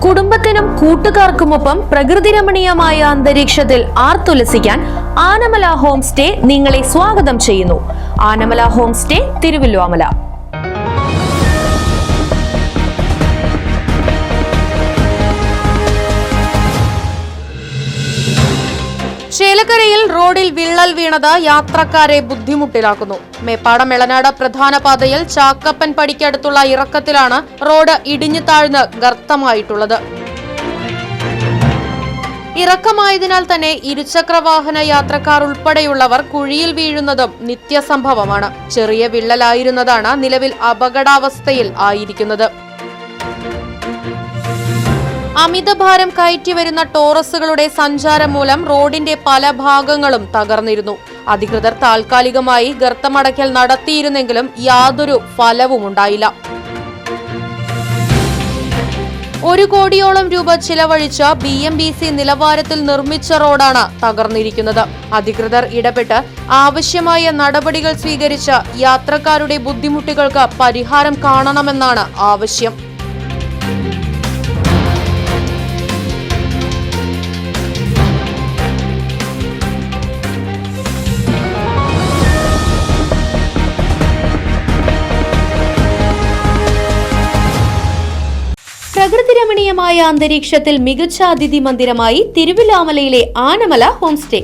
കുടുംബത്തിനും കൂട്ടുകാർക്കുമൊപ്പം പ്രകൃതി രമണീയമായ അന്തരീക്ഷത്തിൽ ആർത്തുലസിക്കാൻ ആനമല ഹോം സ്റ്റേ നിങ്ങളെ സ്വാഗതം ചെയ്യുന്നു. Anamala home stay, Thiruvilwamala. ചേലക്കരയിൽ റോഡിൽ വിള്ളൽ വീണത് യാത്രക്കാരെ ബുദ്ധിമുട്ടിലാക്കുന്നു. മേപ്പാടം എളനാട് പ്രധാന പാതയിൽ ചാക്കപ്പൻ പടിക്കടുത്തുള്ള ഇറക്കത്തിലാണ് റോഡ് ഇടിഞ്ഞു താഴ്ന്ന് ഗർത്തമായിട്ടുള്ളത്. ഇറക്കമായതിനാൽ തന്നെ ഇരുചക്രവാഹന യാത്രക്കാർ ഉൾപ്പെടെയുള്ളവർ കുഴിയിൽ വീഴുന്നതും നിത്യസംഭവമാണ്. ചെറിയ വിള്ളലായിരുന്നതാണ് നിലവിൽ അപകടാവസ്ഥയിൽ ആയിരിക്കുന്നത്. അമിതഭാരം കയറ്റി വരുന്ന ടോറസുകളുടെ സഞ്ചാരം മൂലം റോഡിന്റെ പല ഭാഗങ്ങളും തകർന്നിരുന്നു. അധികൃതർ താൽക്കാലികമായി ഗർത്തമടയ്ക്കൽ നടത്തിയിരുന്നെങ്കിലും യാതൊരു ഫലവുമുണ്ടായില്ല. 1 കോടിയോളം രൂപ ചിലവഴിച്ച BMBC നിലവാരത്തിൽ നിർമ്മിച്ച റോഡാണ് തകർന്നിരിക്കുന്നത്. അധികൃതർ ഇടപെട്ട് ആവശ്യമായ നടപടികൾ സ്വീകരിച്ച യാത്രക്കാരുടെ ബുദ്ധിമുട്ടുകൾക്ക് പരിഹാരം കാണണമെന്നാണ് ആവശ്യം. പ്രകൃതി രമണീയമായ അന്തരീക്ഷത്തിൽ മികച്ച അതിഥി മന്ദിരമായി തിരുവല്ലോമലയിലെ ആനമല ഹോം സ്റ്റേ.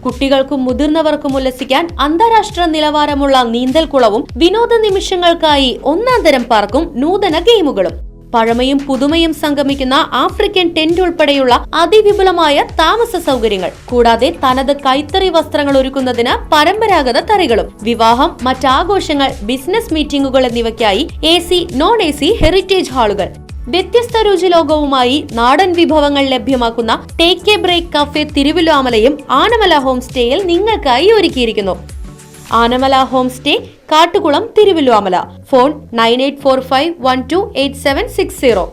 കുട്ടികൾക്കും മുതിർന്നവർക്കും ഉല്ലസിക്കാൻ അന്താരാഷ്ട്ര നിലവാരമുള്ള നീന്തൽക്കുളവും വിനോദ നിമിഷങ്ങൾക്കായി ഒന്നാന്തരം പാർക്കും നൂതന ഗെയിമുകളും പഴമയും പുതുമയും സംഗമിക്കുന്ന ആഫ്രിക്കൻ ടെന്റ് ഉൾപ്പെടെയുള്ള അതിവിപുലമായ താമസ സൗകര്യങ്ങൾ, കൂടാതെ തനത് കൈത്തറി വസ്ത്രങ്ങൾ ഒരുക്കുന്നതിന് പരമ്പരാഗത തറികളും, വിവാഹം, മറ്റാഘോഷങ്ങൾ, ബിസിനസ് മീറ്റിംഗുകൾ എന്നിവയ്ക്കായി AC, non-AC ഹെറിറ്റേജ് ഹാളുകൾ, വ്യത്യസ്ത രുചിലോകവുമായി നാടൻ വിഭവങ്ങൾ ലഭ്യമാക്കുന്ന ടേക്ക് എ ബ്രേക്ക് കഫേ തിരുവല്ലോമലയും ആനമല ഹോം സ്റ്റേയിൽ നിങ്ങൾക്കായി ഒരുക്കിയിരിക്കുന്നു. Anamala home stay, Kattukulam, Thiruvilwamala. Phone 9845128760.